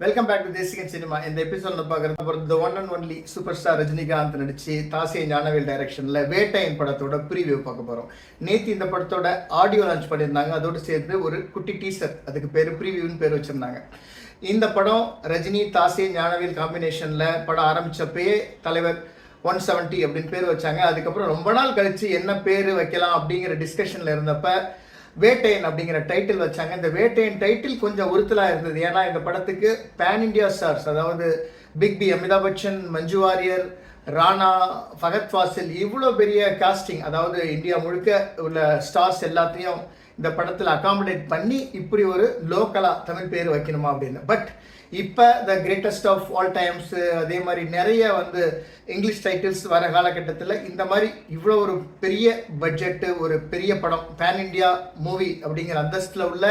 Welcome back to Desikan cinema. இந்த எபிசோட பார்க்குறது the one and only super star Rajinikanth நடிச்சு தாசிய ஞானவேல் டைரக்ஷனில் வேட்டையன் படத்தோட ப்ரீவியூ பார்க்க போகிறோம். நேற்று இந்த படத்தோட ஆடியோ லான்ச் பண்ணியிருந்தாங்க. அதோடு சேர்த்து ஒரு குட்டி டீசர், அதுக்கு பேர் ப்ரீவியூன்னு பேர் வச்சுருந்தாங்க. இந்த படம் ரஜினி தாசிய ஞானவேல் காம்பினேஷனில் படம் ஆரம்பித்தப்பயே தலைவர் 170 அப்படின்னு பேர் வச்சாங்க. அதுக்கப்புறம் ரொம்ப நாள் கழித்து என்ன பேர் வைக்கலாம் அப்படிங்கிற டிஸ்கஷனில் இருந்தப்ப வேட்டையன் அப்படிங்கிற டைட்டில் வச்சாங்க. இந்த வேட்டையன் டைட்டில் கொஞ்சம் உறுத்தலாக இருந்தது. ஏன்னா இந்த படத்துக்கு பேன் இண்டியா ஸ்டார்ஸ், அதாவது பிக் பி, அமிதாப் பச்சன், மஞ்சு வாரியர், ராணா, ஃபகத் ஃபாசில், இவ்வளோ பெரிய காஸ்டிங், அதாவது இந்தியா முழுக்க உள்ள ஸ்டார்ஸ் எல்லாத்தையும் இந்த படத்தில் அகாமடேட் பண்ணி இப்படி ஒரு லோக்கலாக தமிழ் பேர் வைக்கணுமா அப்படின்னு. பட் இப்போ the greatest of all times, அதே மாதிரி நிறைய இங்கிலீஷ் டைட்டில்ஸ் வர காலகட்டத்தில் இந்த மாதிரி இவ்வளோ ஒரு பெரிய பட்ஜெட்டு, ஒரு பெரிய படம், பேன் இண்டியா மூவி அப்படிங்கிற அந்தஸ்தில் உள்ள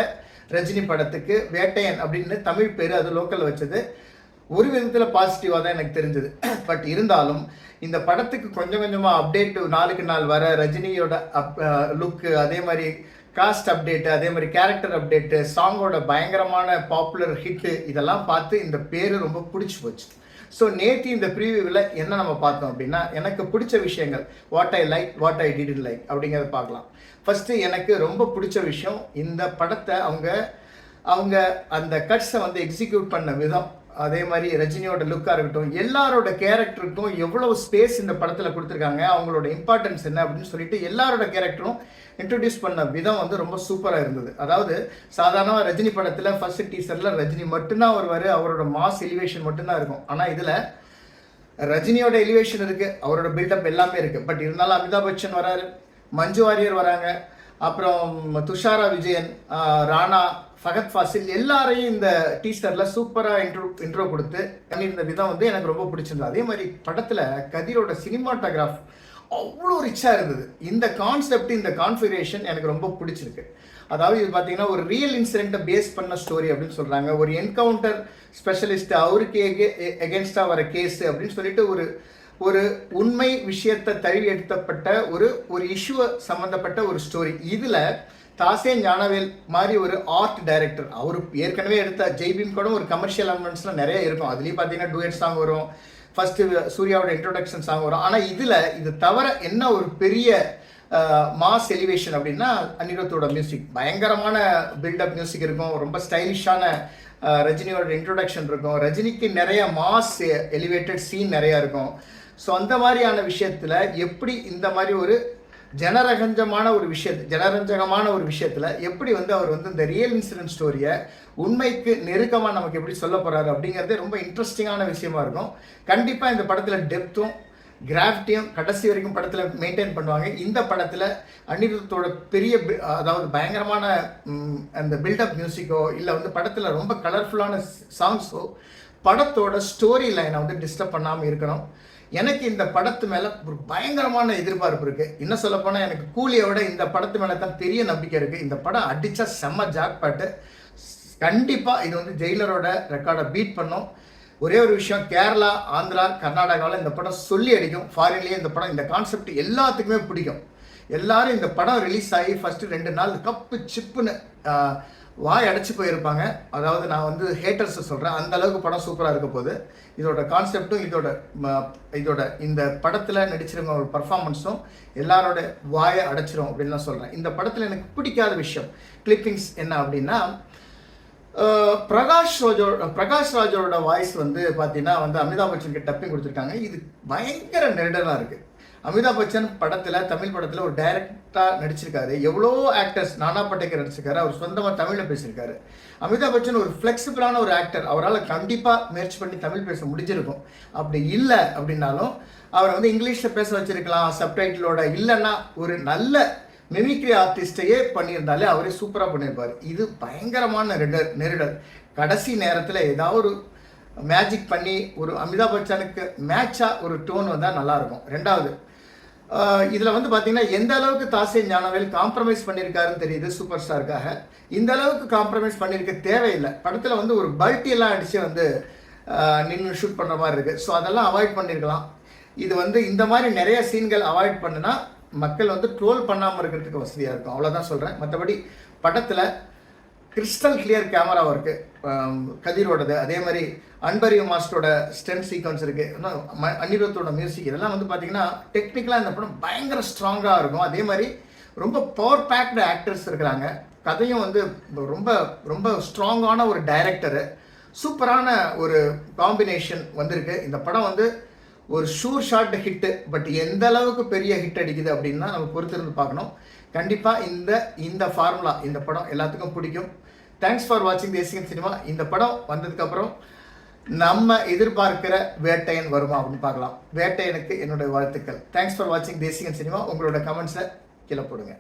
ரஜினி படத்துக்கு வேட்டையன் அப்படின்னு தமிழ் பேர் அது லோக்கல் வச்சது ஒரு விதத்தில் பாசிட்டிவாக தான் எனக்கு தெரிஞ்சது. பட் இருந்தாலும் இந்த படத்துக்கு கொஞ்சம் கொஞ்சமாக அப்டேட் நாளுக்கு நாள் வர ரஜினியோட லுக்கு, அதே மாதிரி காஸ்ட் அப்டேட்டு, அதே மாதிரி கேரக்டர் அப்டேட்டு, சாங்கோட பயங்கரமான பாப்புலர் ஹிட்டு, இதெல்லாம் பார்த்து இந்த பேர் ரொம்ப பிடிச்சி போச்சு. ஸோ நேற்று இந்த ப்ரீவியூவில் என்ன நம்ம பார்த்தோம் அப்படின்னா, எனக்கு பிடிச்ச விஷயங்கள், what I like, what I didn't like அப்படிங்கிறத பார்க்கலாம். ஃபஸ்ட்டு எனக்கு ரொம்ப பிடிச்ச விஷயம், இந்த படத்தை அவங்க அந்த கட்ஸை எக்ஸிக்யூட் பண்ண விதம், அதே மாதிரி ரஜினியோட லுக்காக இருக்கட்டும், எல்லாரோட கேரக்டருக்கும் எவ்வளோ ஸ்பேஸ் இந்த படத்தில் கொடுத்துருக்காங்க, அவங்களோட இம்பார்ட்டன்ஸ் என்ன அப்படின்னு சொல்லிட்டு எல்லாரோட கேரக்டரும் இன்ட்ரடியூஸ் பண்ண விதம் ரொம்ப சூப்பராக இருந்தது. அதாவது சாதாரணமாக ரஜினி படத்தில் ஃபர்ஸ்ட் டீசரில் ரஜினி மட்டும்தான் வருவார், அவரோட மாஸ் எலிவேஷன் மட்டும்தான் இருக்கும். ஆனால் இதில் ரஜினியோட எலிவேஷன் இருக்குது, அவரோட பில்டப் எல்லாமே இருக்குது. பட் இருந்தாலும் அமிதாப் பச்சன் வராரு, மஞ்சு வாரியர் வராங்க, அப்புறம் துஷாரா விஜயன், ராணா, ஃபகத் ஃபாசில், எல்லாரையும் இந்த டீசரில் சூப்பராக இன்ட்ரோ கொடுத்து பண்ணியிருந்த விதம் எனக்கு ரொம்ப பிடிச்சிருந்தது. அதே மாதிரி படத்தில் கதிரோட சினிமாட்டோகிராஃப் அவ்வளோ ரிச்சாக இருந்தது. இந்த கான்செப்ட், இந்த கான்ஃபிகரேஷன் எனக்கு ரொம்ப பிடிச்சிருக்கு. அதாவது இது பார்த்தீங்கன்னா ஒரு ரியல் இன்சிடென்ட்டை பேஸ் பண்ண ஸ்டோரி அப்படின்னு சொல்கிறாங்க. ஒரு என்கவுண்டர் ஸ்பெஷலிஸ்ட், அவருக்கு எகென்ஸ்டாக வர கேஸு அப்படின்னு சொல்லிட்டு ஒரு உண்மை விஷயத்தை தழுவி எடுத்தப்பட்ட ஒரு இஷ்யூவை சம்மந்தப்பட்ட ஒரு ஸ்டோரி. இதில் தாசே ஞானவேல் மாதிரி ஒரு ஆர்ட் டைரக்டர், அவர் ஏற்கனவே எடுத்த ஜெய்பீம் கூட ஒரு கமர்ஷியல் எலமெண்ட்ஸ்லாம் நிறைய இருக்கும். அதுலேயும் பார்த்தீங்கன்னா டூயட் சாங் வரும், ஃபஸ்ட்டு சூர்யாவோட இன்ட்ரோடக்ஷன் சாங் வரும். ஆனால் இது தவிர என்ன ஒரு பெரிய மாஸ் எலிவேஷன் அப்படின்னா, அனிருத்தோட மியூசிக், பயங்கரமான பில்டப் மியூசிக் இருக்கும், ரொம்ப ஸ்டைலிஷான ரஜினியோட இன்ட்ரோடக்ஷன் இருக்கும், ரஜினிக்கு நிறைய மாஸ் எலிவேட்டட் சீன் நிறையா இருக்கும். ஸோ அந்த மாதிரியான விஷயத்தில் எப்படி இந்த மாதிரி ஒரு ஜனரஞ்சகமான ஒரு விஷயத்தில் எப்படி அவர் இந்த ரியல் இன்சிடென்ட் ஸ்டோரியை உண்மைக்கு நெருக்கமாக நமக்கு எப்படி சொல்ல போகிறாரு அப்படிங்கிறதே ரொம்ப இன்ட்ரெஸ்டிங்கான விஷயமா இருக்கும். கண்டிப்பாக இந்த படத்தில் டெப்த்தும் கிராஃப்டியும் கடைசி வரைக்கும் படத்தில் மெயின்டைன் பண்ணுவாங்க. இந்த படத்தில் அனிருத்தோட பெரிய, அதாவது பயங்கரமான அந்த பில்டப் மியூசிக்கோ இல்லை படத்தில் ரொம்ப கலர்ஃபுல்லான சாங்ஸோ படத்தோட ஸ்டோரி லைனை டிஸ்டர்ப் பண்ணாமல் இருக்கணும். எனக்கு இந்த படத்து மேலே ஒரு பயங்கரமான எதிர்பார்ப்பு இருக்குது. இன்னும் சொல்லப்போனால் எனக்கு கூலியை விட இந்த படத்து மேலே தான் பெரிய நம்பிக்கை இருக்குது. இந்த படம் அடித்தா செம்ம ஜாக்பாட்டு. கண்டிப்பாக இது ஜெயிலரோட ரெக்கார்டை பீட் பண்ணும். ஒரே ஒரு விஷயம், கேரளா, ஆந்திரா, கர்நாடகாவில் இந்த படம் சொல்லி அடிக்கும். ஃபாரின்லேயே இந்த படம், இந்த கான்செப்ட் எல்லாத்துக்குமே பிடிக்கும். எல்லாரும் இந்த படம் ரிலீஸ் ஆகி ஃபஸ்ட்டு 2 நாள் கப்பு சிப்புன்னு வாய் அடைச்சி போயிருப்பாங்க. அதாவது நான் ஹேட்டர்ஸை சொல்கிறேன், அந்த அளவுக்கு படம் சூப்பராக இருக்க போகுது. இதோட கான்செப்டும் இதோட இந்த படத்தில் நடிச்சிருங்க ஒரு பர்ஃபார்மன்ஸும் எல்லாரோட வாயை அடைச்சிரும் அப்படின்னு தான் சொல்கிறேன். இந்த படத்தில் எனக்கு பிடிக்காத விஷயம், கிளிப்பிங்ஸ் என்ன அப்படின்னா, பிரகாஷ் ராஜோட வாய்ஸ் பார்த்தீங்கன்னா அமிதாப் பச்சனுக்கு டப்பிங் கொடுத்துருக்காங்க. இது பயங்கர நெருடலாக இருக்குது. அமிதாப் பச்சன் தமிழ் படத்தில் ஒரு டைரக்டராக நடிச்சிருக்காரு. எவ்வளோ ஆக்டர்ஸ், நானா பட்டேக்கர் நடிச்சிருக்காரு, அவர் சொந்தமாக தமிழில் பேசியிருக்காரு. அமிதாப் பச்சன் ஒரு ஃப்ளெக்சிபிளான ஒரு ஆக்டர், அவரால் கண்டிப்பாக முயற்சி பண்ணி தமிழ் பேச முடிஞ்சிருக்கும். அப்படி இல்லை அப்படின்னாலும் அவரை இங்கிலீஷில் பேச வச்சிருக்கலாம் சப்டைட்டிலோட. இல்லைன்னா ஒரு நல்ல மிமிக்ரி ஆர்டிஸ்டையே பண்ணியிருந்தாலே அவரே சூப்பராக பண்ணியிருப்பார். இது பயங்கரமான நெருடல். கடைசி நேரத்தில் ஏதாவது ஒரு மேஜிக் பண்ணி ஒரு அமிதாப் பச்சனுக்கு மேட்சாக ஒரு டோன் வந்தால் நல்லாயிருக்கும். ரெண்டாவது, இதில் பார்த்தீங்கன்னா எந்த அளவுக்கு தாசே ஞானவேல் காம்ப்ரமைஸ் பண்ணியிருக்காருன்னு தெரியுது சூப்பர் ஸ்டாருக்காக. இந்த அளவுக்கு காம்ப்ரமைஸ் பண்ணியிருக்க தேவையில்லை. படத்தில் ஒரு பல்ட்டியெல்லாம் அடித்து நின்று ஷூட் பண்ணுற மாதிரி இருக்குது. ஸோ அதெல்லாம் அவாய்ட் பண்ணியிருக்கலாம். இது இந்த மாதிரி நிறைய சீன்கள் அவாய்ட் பண்ணுனா மக்கள் ட்ரோல் பண்ணாமல் இருக்கிறதுக்கு வசதியாக இருக்கும். அவ்வளோதான் சொல்கிறேன். மற்றபடி படத்தில் கிறிஸ்டல் கிளியர் கேமரா ஒர்க்கு கதிரோடது, அதே மாதிரி அன்பரியு மாஸ்டரோட ஸ்டென்ட் சீக்வன்ஸ் இருக்குது, அனிருத்தோட மியூசிக், இதெல்லாம் வந்து பார்த்தீங்கன்னா டெக்னிக்கலாக இந்த படம் பயங்கர ஸ்ட்ராங்காக இருக்கும். அதே மாதிரி ரொம்ப பவர் பேக்டு ஆக்டர்ஸ் இருக்கிறாங்க. கதையும் வந்து ரொம்ப ரொம்ப ஸ்ட்ராங்கான ஒரு டைரக்டரு, சூப்பரான ஒரு காம்பினேஷன் வந்திருக்கு. இந்த படம் வந்து ஒரு ஷூர் ஷாட் ஹிட்டு, பட் எந்த அளவுக்கு பெரிய ஹிட் அடிக்குது அப்படின்னா நம்ம பொறுத்திருந்து பார்க்கணும். கண்டிப்பாக இந்த ஃபார்முலா இந்த படம் எல்லாத்துக்கும் பிடிக்கும். தேங்க்ஸ் ஃபார் வாட்சிங் தேசிகன் சினிமா. இந்த படம் வந்ததுக்கப்புறம் நம்ம எதிர்பார்க்கிற வேட்டையன் வருமா அப்படின்னு பார்க்கலாம். வேட்டையனுக்கு என்னுடைய வாழ்த்துக்கள். தேங்க்ஸ் ஃபார் வாட்சிங் தேசிகன் சினிமா. உங்களோட கமெண்ட்ஸை கீழே போடுங்க.